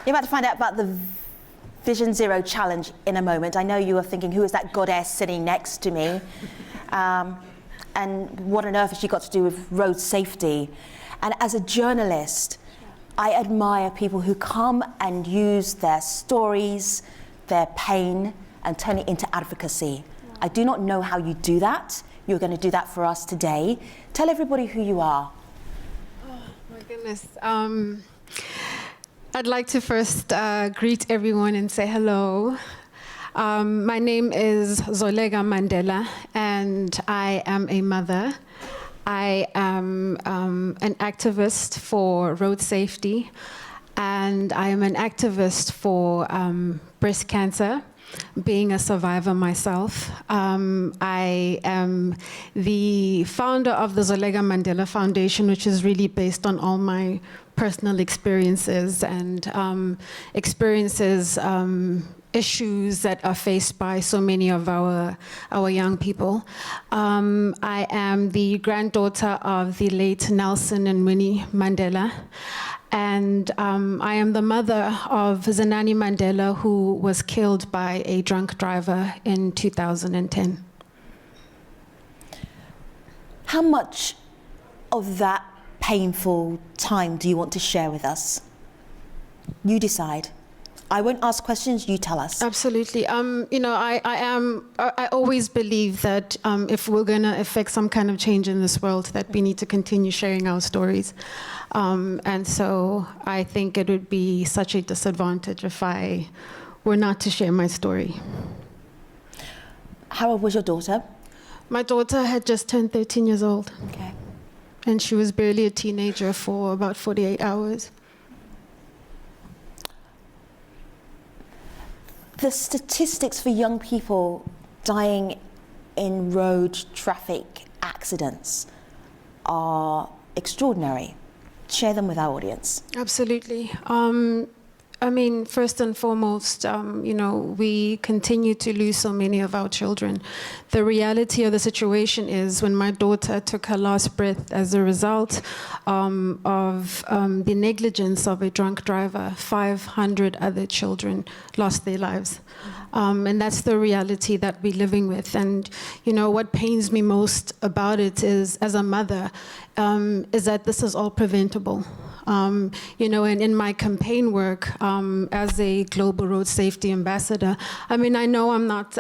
You're about to find out about the Vision Zero Challenge in a moment. I know you are thinking, who is that goddess sitting next to me? And what on earth has she got to do with road safety? And as a journalist, I admire people who come and use their stories, their pain, and turn it into advocacy. I do not know how you do that. You're going to do that for us today. Tell everybody who you are. Oh, my goodness. I'd like to first greet everyone and say hello. My name is Zolega Mandela, and I am a mother. I am an activist for road safety, and I am an activist for breast cancer, being a survivor myself. I am the founder of the Zolega Mandela Foundation, which is really based on all my personal experiences and issues that are faced by so many of our young people. I am the granddaughter of the late Nelson and Winnie Mandela. And I am the mother of Zenani Mandela, who was killed by a drunk driver in 2010. How much of that painful time do you want to share with us? You decide. I won't ask questions, you tell us. Absolutely. You know, I always believe that if we're going to effect some kind of change in this world, that we need to continue sharing our stories. And so I think it would be such a disadvantage if I were not to share my story. How old was your daughter? My daughter had just turned 13 years old. Okay. And she was barely a teenager for about 48 hours. The statistics for young people dying in road traffic accidents are extraordinary. Share them with our audience. Absolutely. I mean, first and foremost, you know, we continue to lose so many of our children. The reality of the situation is when my daughter took her last breath as a result of the negligence of a drunk driver, 500 other children lost their lives. And that's the reality that we're living with. And, you know, what pains me most about it is, as a mother, is that this is all preventable. You know, and in my campaign work as a global road safety ambassador, I mean, I know I'm not,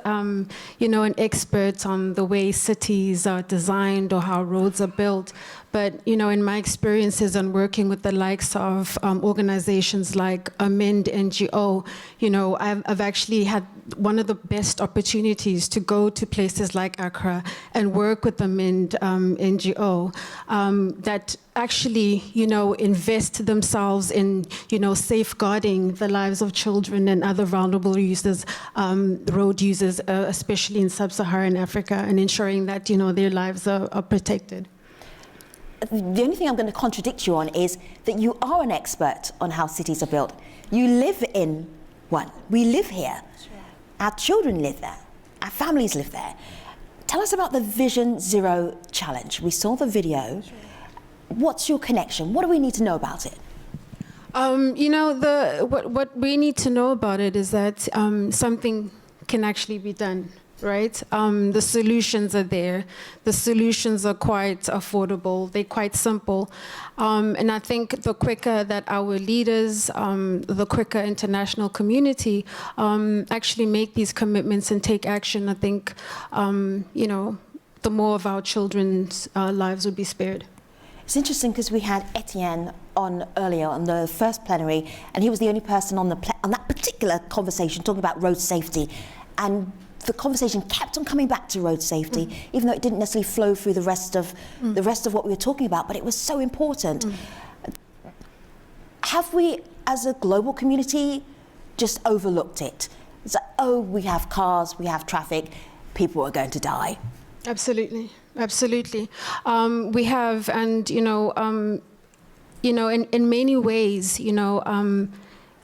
you know, an expert on the way cities are designed or how roads are built, but, you know, in my experiences and working with the likes of organizations like Amend NGO, you know, I've actually had one of the best opportunities to go to places like Accra and work with Amend NGO that actually, you know, invest themselves in, you know, safeguarding the lives of children and other vulnerable users, road users, especially in sub-Saharan Africa, and ensuring that, you know, their lives are protected. The only thing I'm going to contradict you on is that you are an expert on how cities are built. You live in one. We live here. Sure. Our children live there. Our families live there. Tell us about the Vision Zero Challenge. We saw the video. Sure. What's your connection? What do we need to know about it? You know, what we need to know about it is that something can actually be done, right? The solutions are there. The solutions are quite affordable. They're quite simple. And I think the quicker that our leaders, the quicker international community actually make these commitments and take action, I think, you know, the more of our children's lives would be spared. It's interesting because we had Etienne on earlier on the first plenary, and he was the only person on that particular conversation talking about road safety, and the conversation kept on coming back to road safety, even though it didn't necessarily flow through the rest of what we were talking about. But it was so important. Have we, as a global community, just overlooked it? It's like, oh, we have cars, we have traffic, people are going to die. Absolutely. Absolutely. We have, and, you know, in many ways, you know,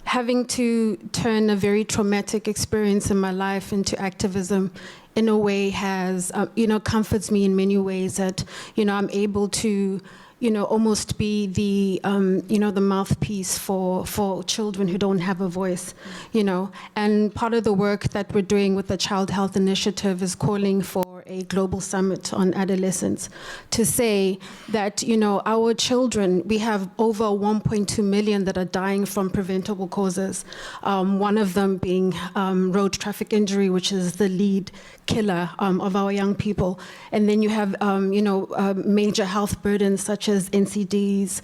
having to turn a very traumatic experience in my life into activism in a way has, you know, comforts me in many ways that, you know, I'm able to, almost be the, the mouthpiece for children who don't have a voice, And part of the work that we're doing with the Child Health Initiative is calling for a global summit on adolescence to say that, our children, we have over 1.2 million that are dying from preventable causes. One of them being road traffic injury, which is the lead killer of our young people. And then you have, major health burdens such as NCDs,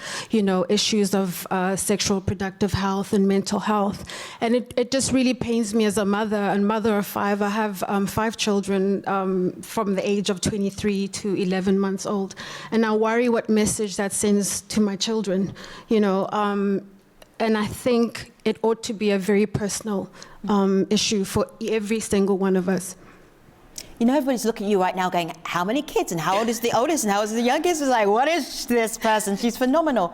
issues of sexual reproductive health and mental health. And it just really pains me as a mother of 5. I have 5 children from the age of 23 to 11 months old. And I worry what message that sends to my children, and I think it ought to be a very personal issue for every single one of us. Everybody's looking at you right now going, how many kids and how old is the oldest and how old is the youngest? It's like, what is this person? She's phenomenal.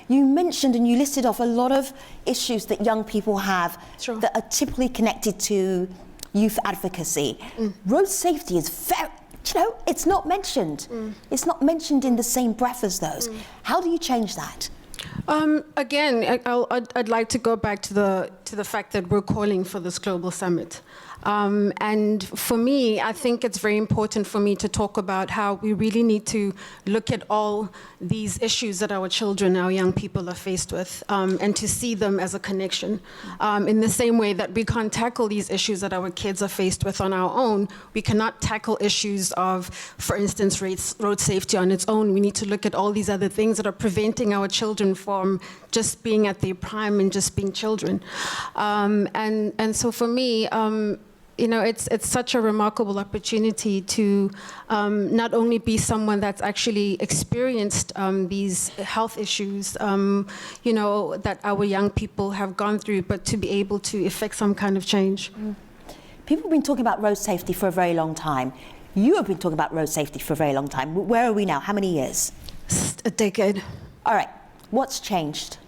You mentioned and you listed off a lot of issues that young people have that are typically connected to youth advocacy. Road safety is very, it's not mentioned. It's not mentioned in the same breath as those. How do you change that? Again, I'd like to go back to the fact that we're calling for this global summit. And for me, I think it's very important for me to talk about how we really need to look at all these issues that our children, our young people are faced with, and to see them as a connection. In the same way that we can't tackle these issues that our kids are faced with on our own, we cannot tackle issues of, for instance, road safety on its own. We need to look at all these other things that are preventing our children from just being at their prime and just being children. And so for me, it's such a remarkable opportunity to not only be someone that's actually experienced these health issues, that our young people have gone through, but to be able to effect some kind of change. People have been talking about road safety for a very long time. You have been talking about road safety for a very long time. Where are we now? How many years? A decade. All right. What's changed?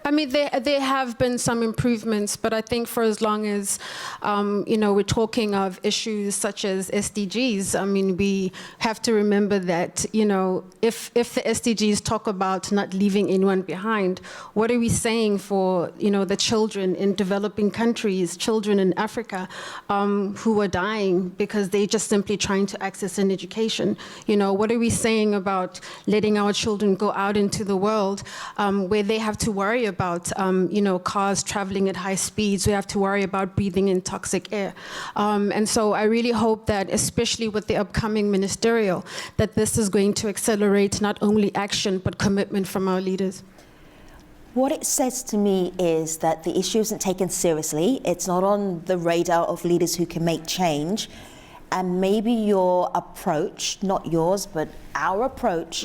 There have been some improvements, but I think for as long as, we're talking of issues such as SDGs, we have to remember that, if the SDGs talk about not leaving anyone behind, what are we saying for, the children in developing countries, children in Africa, who are dying because they're just simply trying to access an education? What are we saying about letting our children go out into the world where they have to worry about cars traveling at high speeds. We have to worry about breathing in toxic air. And so I really hope that, especially with the upcoming ministerial, that this is going to accelerate not only action, but commitment from our leaders. What it says to me is that the issue isn't taken seriously. It's not on the radar of leaders who can make change. And maybe your approach, not yours, but our approach,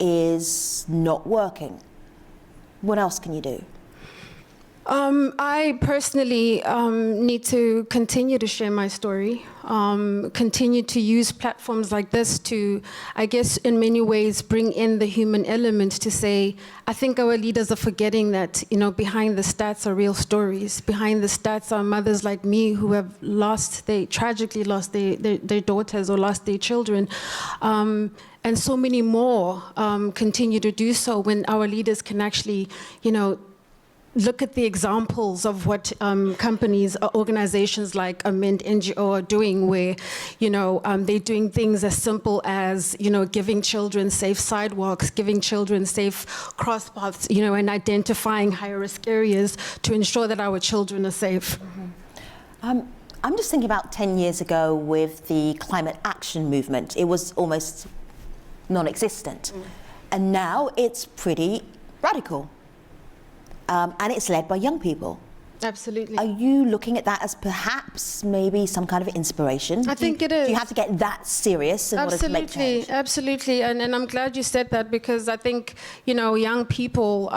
is not working. What else can you do? I personally need to continue to share my story, continue to use platforms like this to, I guess, in many ways, bring in the human element to say, I think our leaders are forgetting that, behind the stats are real stories. Behind the stats are mothers like me who have tragically lost their daughters or lost their children. And so many more continue to do so when our leaders can actually, look at the examples of what companies or organizations like Amend NGO are doing, where, they're doing things as simple as, giving children safe sidewalks, giving children safe cross paths, and identifying high-risk areas to ensure that our children are safe. I'm just thinking about 10 years ago with the climate action movement. It was almost non-existent. And now it's pretty radical. And it's led by young people. Absolutely. Are you looking at that as perhaps maybe some kind of inspiration? I think it is. Do you have to get that serious in order to make change? Absolutely. And I'm glad you said that, because I think, young people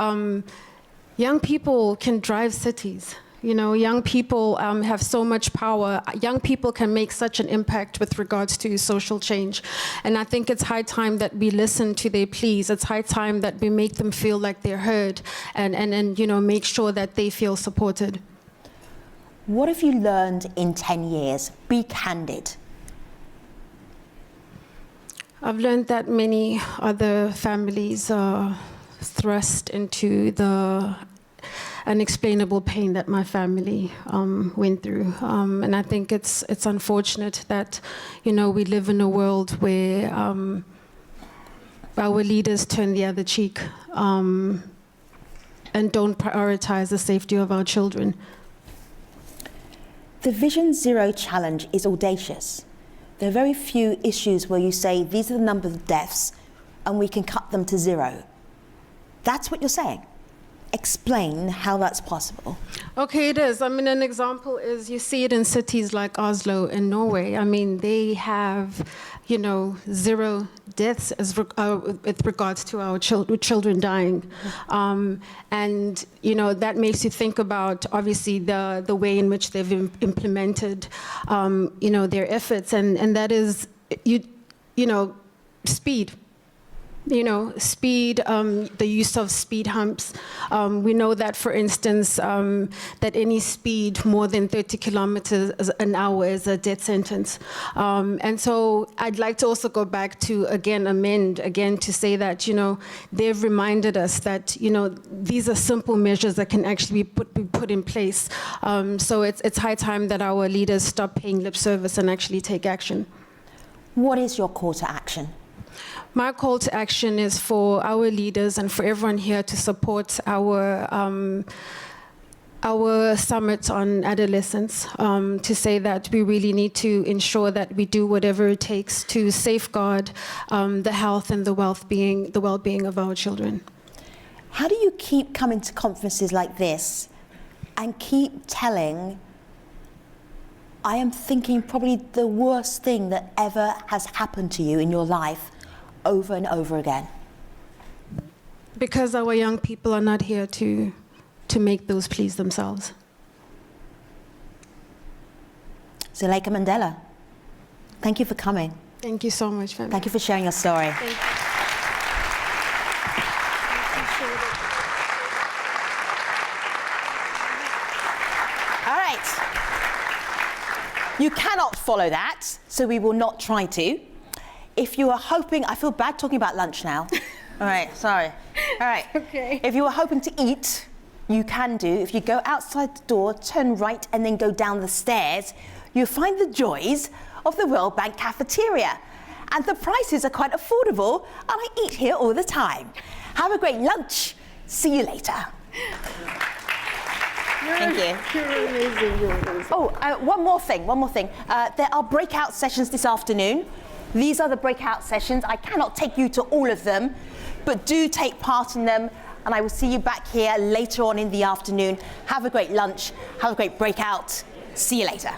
can drive cities. Young people have so much power. Young people can make such an impact with regards to social change. And I think it's high time that we listen to their pleas. It's high time that we make them feel like they're heard and make sure that they feel supported. What have you learned in 10 years? Be candid. I've learned that many other families are thrust into the unexplainable pain that my family went through. And I think it's unfortunate that, we live in a world where our leaders turn the other cheek and don't prioritize the safety of our children. The Vision Zero challenge is audacious. There are very few issues where you say, these are the number of deaths, and we can cut them to zero. That's what you're saying. Explain how that's possible. Okay, it is. An example is you see it in cities like Oslo in Norway. They have, zero deaths with regards to our children dying. And, that makes you think about, obviously, the way in which they've implemented, their efforts. And that is, speed. Speed, the use of speed humps. We know that, for instance, that any speed more than 30 kilometers an hour is a death sentence. And so I'd like to also go back to, amend to say that, they've reminded us that, these are simple measures that can actually be put in place. So it's high time that our leaders stop paying lip service and actually take action. What is your call to action? My call to action is for our leaders and for everyone here to support our summit on adolescence, to say that we really need to ensure that we do whatever it takes to safeguard the health and the well-being of our children. How do you keep coming to conferences like this and keep telling, I am thinking probably the worst thing that ever has happened to you in your life, over and over again? Because our young people are not here to make those pleas themselves. Zuleika Mandela, thank you for coming. Thank you so much, Femi. Thank you for sharing your story. Thank you. All right. You cannot follow that, so we will not try to. If you are hoping, I feel bad talking about lunch now. All right, sorry. All right. Okay. If you are hoping to eat, you can do. If you go outside the door, turn right, and then go down the stairs, you'll find the joys of the World Bank cafeteria. And the prices are quite affordable, and I eat here all the time. Have a great lunch. See you later. Thank you. You're amazing. You're amazing. Oh, one more thing. There are breakout sessions this afternoon. These are the breakout sessions. I cannot take you to all of them, but do take part in them, and I will see you back here later on in the afternoon. Have a great lunch. Have a great breakout. See you later.